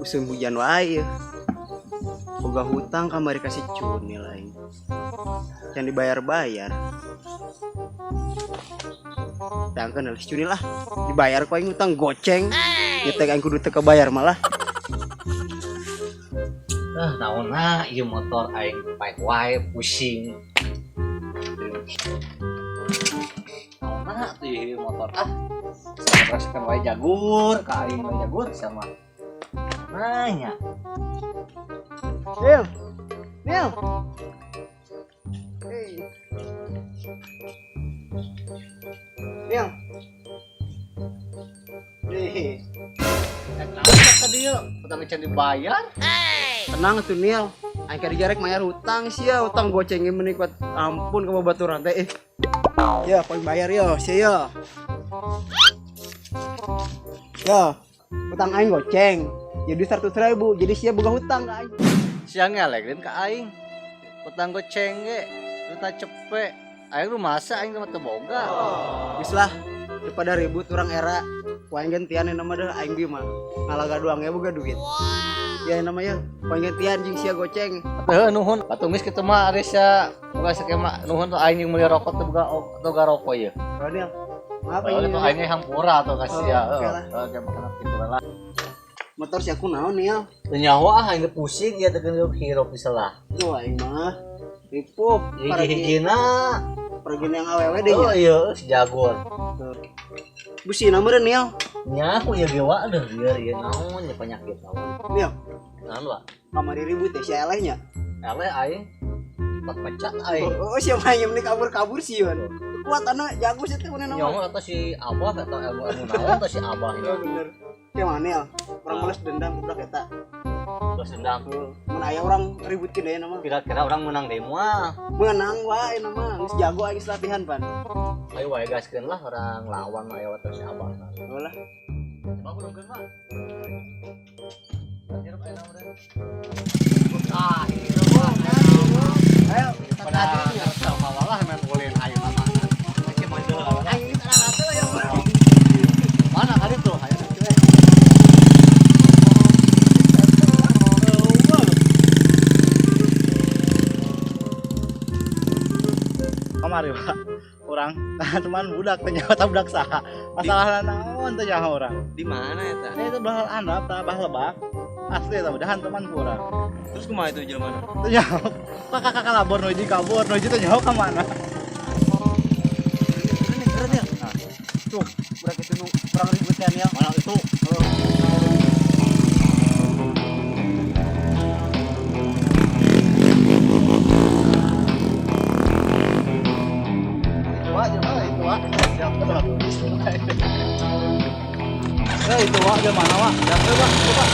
musim hujan wae. Boga hutang kamari kasih cunil aing. Yang dibayar-bayar. Tangkeun euy cunil lah. Dibayar ku aing hutang goceng. Nyetek aing kudu teu kebayar malah. Naonna ieu motor aing paek wae pusing. Naonna tuh ieu motor rasakan wae jagur, ka aing wae jagur sama. Nanya. Nil. Nil. Hey. Nil. Nih. Kenapa tadi yuk? Utang can dibayar? Tenang tuh Nil. Aing ka dijarek mayar hutang sia, hutang gocengnya menikmat ampun ka babaturan teh. Ya, poin bayar yo, sia yo. Yo, hutang aing goceng. Jadi 100.000, jadi sia boga hutang ka aing. Siang ngelegeun ka aing. Utang goceng ge, duta cepet. Aing lu masa aing mah teu boga. Geus lah, daripada ribut urang era. Ku aing gantian nama deh aing bi mah. Ngalaga doang ya boga duit. Ya namanya, ku aing gantian jeung sia goceng. Teu nuhun, patumis kitu mah ares ya. Boga skema nuhun tuh aing yang meuli rokok teu boga rokok ye. Rodil. Maaf Kalau itu aing hampura tuh kasih ya. Oke lah. Oke, makana kitu lah. Motor si aku naon Nil? Teu nyawa aing pusing ya teu hirup diselah. Tuh aing mah ripup. Hiji-hijina Pergi yang awewe deh oh ya. iya si jagon. Busina meureun Nil. Nya aku ya gewa aduh ieu naon nya penyakit naon. Nil, Naon wa? kamari ribut teh si elehnya. Ele aing pecat aing. Oh, si main ini kabur-kabur sih yon. Kekuatanna jago sih teh mana nama. Nyong atau si Abah atau ilmu naon atau si Abah Ya bener. Kayak mana Nil? Orang males dendam budak eta. terus dendam. Mun aya orang ributkeun deui nama. Kira-kira orang menang deh mah. Menang wae nama, geus jago aing latihan pan. Ayo wae gaskeun lah orang lawan mah aya terus si Abah. Ulah. Coba kulungkeun mah. Hirup aya naon. Ah, hirup mah. Ayo, Pada sama walah main ulin ayo mama. Oke, mau dulu. aing kana rata ya. Mana kali tuh? Ayo cuy. Kamari Pak, orang teman budak ternyata budak saha. Masalah naon teh nyaho orang. Di mana eta? Itu bahal andap tah bah lebak. Asli eta udahan teman ku urang. Terus kumaha itu jelema? Teu nyaho. Kakak labor nuji kabur, nuji teh nyaho ka mana? Keren ya. Tuh, budak itu nu kurang ribut kan ya. Mana itu? Wah, coba itu wah. Itu wah dia mana wah? Ya coba, coba.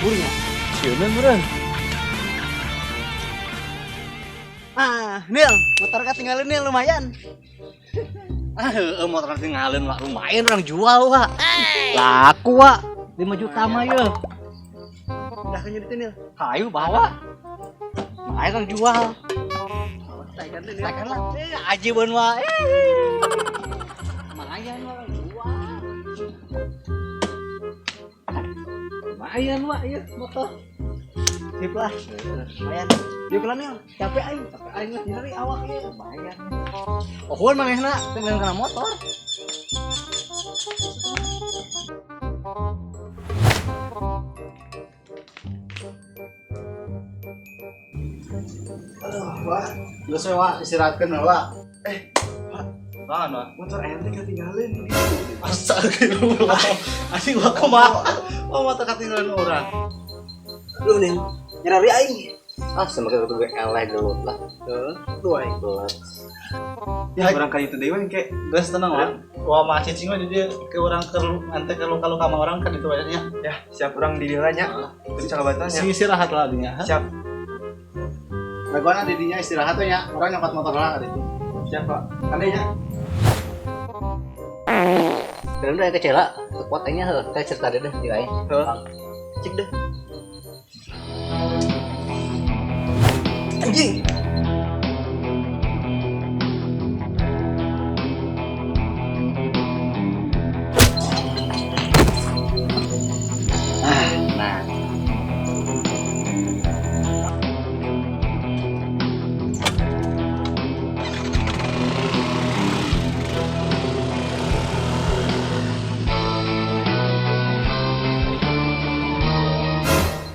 kaburnya. Sieun meureun. Nil, motor ketinggalan Nil lumayan. Motor tinggalin Wak, lumayan orang jual Wak. Laku Wak, 5 juta mah ya. Udah nyuditin Nil. Hayu bawa. Lumayan orang jual. Tekan Nil. Tekan lah. Ajibeun Wak. Lumayan Wak orang jual. Lumayan Wak ya motor. Sip lah. Lumayan. Yuk lah Nil, capek aing. Tapi aing mah dinari awak ya lumayan. Ohon manehna tinggal kena motor. Aduh, Wak. Geus we, Wak, istirahatkeun we, Wak. Naon, Wak? Motor ente ketinggalan. Astagfirullah. Anjing Wak kumaha? Oh, motor ketinggalan urang. Lu Nil, nyari aing. Semakin itu gue eleh gelut lah. Tuh aing. Gelut. Ya barangkali itu dewe ke. Geus tenang, Wak. Wah, mah cicing mah di dieu ke urang ke ente ke luka-luka mah urang kan itu we nya. Ya, siap orang di dianya. Itu cakabatannya. Si istirahat lah dinya. Siap. Bagona di dinya istirahat we nya. Urang nyokot motor lah itu. Siap, Pak. Kandainya. Dan udah kecela, kekuatannya saya cerita deh di lain. Cek deh. Anjing. Nah.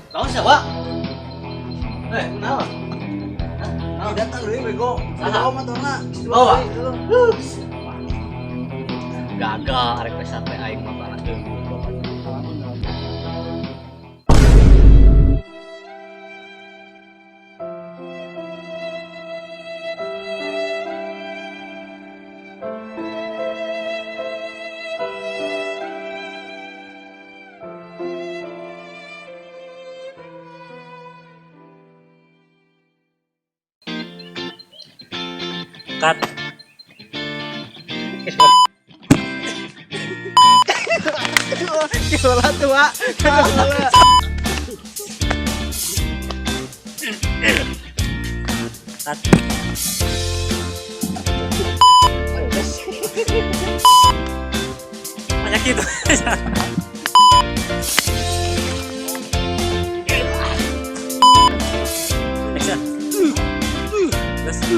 Naon siapa? Naon? Datang deh bego. Saha? Bawa motorna. Bawa? Gagal arek wes sampai aing motor anak cut. Gila tuh, Pak. Cut. Banyak itu. Action. Terus.